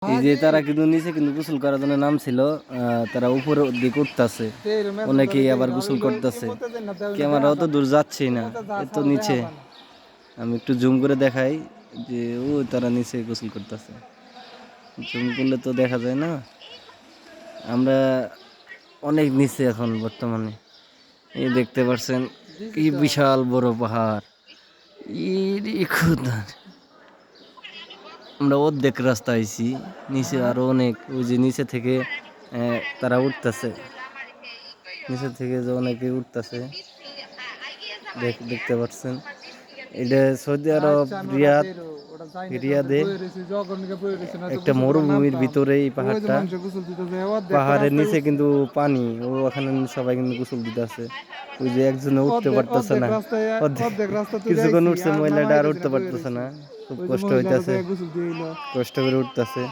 এই যে তারা কিন্তু নিচে কিন্তু গোসল করার জন্য নামছিল, তারা উপরে দিকে উঠতেছে, অনেকেই আবার গোসল করতেছে। ক্যামেরাও তো দূর যাচ্ছি না, এত নিচে। আমি একটু জুম করে দেখাই যে ও তারা নিচে গোসল করতেছে। জুম করলে তো দেখা যায় না। আমরা অনেক নিচে এখন বর্তমানে। এই দেখতে পাচ্ছেন কি বিশাল বড় পাহাড়। আমরা অর্ধেক রাস্তা আইছি, নিচে আরো অনেক। ওই যে নিচে থেকে তারা উঠতেছে, নিচে থেকে যে অনেকে উঠতেছে দেখতে পাচ্ছেন। এটা সৌদি আরব রিয়াদে একটা মরুভূমির ভিতরে এই পাহাড়টা। পাহাড়ের নিচে কিন্তু পানি, ও ওখানে সবাই কিন্তু গোসল দিতেছে। ওই যে একজনে উঠতে পারতেছে না, কিছুক্ষণ উঠছে, মহিলাটা আর উঠতে পারতেছে না, খুব কষ্ট হইতেছে, কষ্ট করে উঠতেছে।